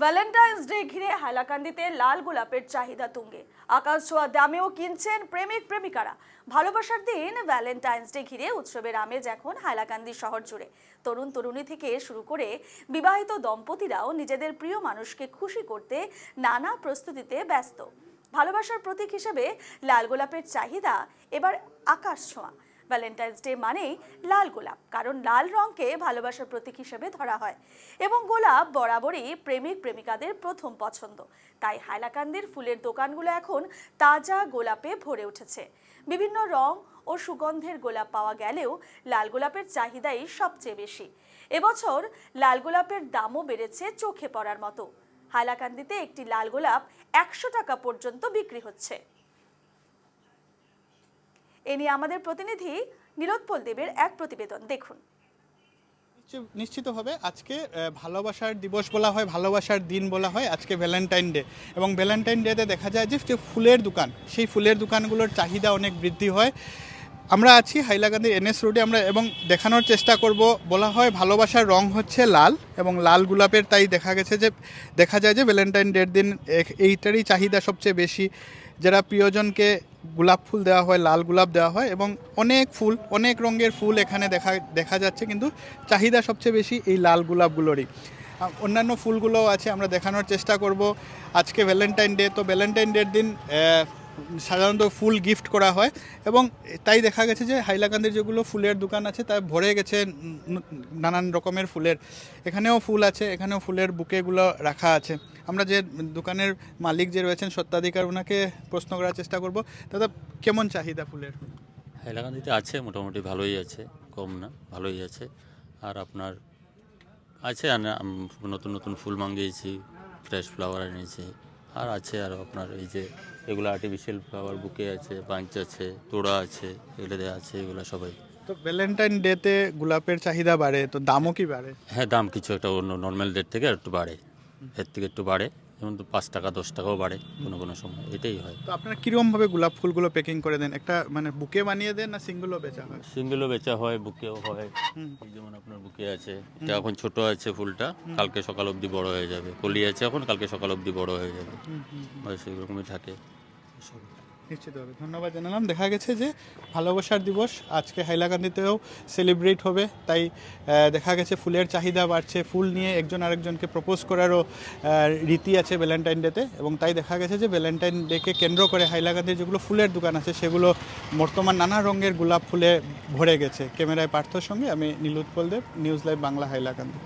Valentine's day ঘিরে হাইলাকান্দিতে লাল গোলাপের চাহিদা তুঙ্গে। আকাশ ছোঁয়া দামেও কিনছেন প্রেমিক প্রেমিকারা। ভালোবাসার দিন ভ্যালেন্টাইন্স ডে ঘিরে উৎসবের আমেজ এখন হাইলাকান্দি শহর জুড়ে। তরুণ তরুণী থেকে শুরু করে বিবাহিত দম্পতিরাও নিজেদের প্রিয় মানুষকে খুশি করতে নানা প্রস্তুতিতে ব্যস্ত। ভালোবাসার প্রতীক হিসেবে লাল গোলাপের চাহিদা এবার আকাশ ছোঁয়া। ভ্যালেন্টাইন্স ডে মানেই লাল গোলাপ, কারণ লাল রঙকে ভালোবাসার প্রতীক হিসেবে ধরা হয় এবং গোলাপ বরাবরই প্রেমিক প্রেমিকাদের প্রথম পছন্দ। তাই হাইলাকান্দির ফুলের দোকানগুলো এখন তাজা গোলাপে ভরে উঠেছে। বিভিন্ন রং ও সুগন্ধের গোলাপ পাওয়া গেলেও লাল গোলাপের চাহিদাই সবচেয়ে বেশি। এবছর লাল গোলাপের দামও বেড়েছে চোখে পড়ার মতো। হাইলাকান্দিতে একটি লাল গোলাপ 100 টাকা পর্যন্ত বিক্রি হচ্ছে। এ নিয়ে আমাদের প্রতিনিধি নীলোৎপল দেবের এক প্রতিবেদন দেখুন। নিশ্চিতভাবে আজকে ভালোবাসার দিবস বলা হয়, ভালোবাসার দিন বলা হয় আজকে ভ্যালেন্টাইন ডে, এবং ভ্যালেন্টাইন ডেতে দেখা যায় যে ফুলের দোকান, সেই ফুলের দোকানগুলোর চাহিদা অনেক বৃদ্ধি হয়। আমরা আছি হাইলাকান্দি NS রোডে, আমরা এবং দেখানোর চেষ্টা করব। বলা হয় ভালোবাসার রং হচ্ছে লাল, এবং লাল গোলাপের তাই দেখা যায় যে ভ্যালেন্টাইন ডের দিন এইটারই চাহিদা সবচেয়ে বেশি। যারা প্রিয়জনকে গোলাপ ফুল দেওয়া হয়, লাল গোলাপ দেওয়া হয়, এবং অনেক রঙের ফুল এখানে দেখা যাচ্ছে, কিন্তু চাহিদা সবচেয়ে বেশি এই লাল গোলাপগুলোরই। অন্যান্য ফুলগুলো আছে, আমরা দেখানোর চেষ্টা করব। আজকে ভ্যালেন্টাইন ডে, তো ভ্যালেন্টাইন ডের দিন সাধারণত ফুল গিফট করা হয়, এবং তাই দেখা গেছে যে হাইলাকান্দির যেগুলো ফুলের দোকান আছে তা ভরে গেছে নানান রকমের ফুলের। এখানেও ফুল আছে, এখানেও ফুলের বুকেগুলো রাখা আছে। আমরা যে দোকানের মালিক যে রয়েছেন, স্বত্বাধিকার, ওনাকে প্রশ্ন করার চেষ্টা করব। দাদা, কেমন চাহিদা ফুলের? হাইলাকান্দিতে আছে, মোটামুটি ভালোই আছে, কম না, ভালোই আছে। আর আপনার আছে নতুন নতুন ফুল মাঙ্গিয়েছি, ফ্রেশ ফ্লাওয়ার এনেছি, আর আছে আর আপনার এই যে এগুলো আর্টিফিশিয়াল ফ্লাওয়ার বুকে আছে, বাঞ্চ আছে, তোড়া আছে, এগুলো দেওয়া আছে, এগুলো সবাই। তো ভ্যালেন্টাইন ডেতে গোলাপের চাহিদা বাড়ে, তো দামও কি বাড়ে? হ্যাঁ, দাম কিছু একটা অন্য নর্মাল ডেট থেকে একটু বাড়ে, এর থেকে একটু বাড়ে, যেমন তো 5 টাকা 10 টাকাও বাড়ে কোনো সময়, এটাই হয়। তো আপনারা কীরকমভাবে গোলাপ ফুলগুলো প্যাকিং করে দেন? একটা মানে বুকে বানিয়ে দেন না সিঙ্গেলও বেচা হয়? সিঙ্গেলও বেচা হয়, বুকেও হয়। যেমন আপনার বুকে আছে, এটা এখন ছোট আছে ফুলটা, কালকে সকাল অবধি বড় হয়ে যাবে। কলি আছে এখন, কালকে সকাল অবধি বড় হয়ে যাবে, সেরকমই থাকে। নিশ্চিতভাবে ধন্যবাদ জানালাম। দেখা গেছে যে ভালোবাসার দিবস আজকে হাইলাকান্দিতেও সেলিব্রেট হবে, তাই দেখা গেছে ফুলের চাহিদা বাড়ছে। ফুল নিয়ে একজন আরেকজনকে প্রপোজ করারও রীতি আছে ভ্যালেন্টাইন ডেতে, এবং তাই দেখা গেছে যে ভ্যালেন্টাইন ডেকে কেন্দ্র করে হাইলাকান্দির যেগুলো ফুলের দোকান আছে সেগুলো বর্তমান নানা রঙের গোলাপ ফুলে ভরে গেছে। ক্যামেরায় পার্থর সঙ্গে আমি নীলোৎপল দেব, নিউজ লাইভ বাংলা, হাইলাকান্দি।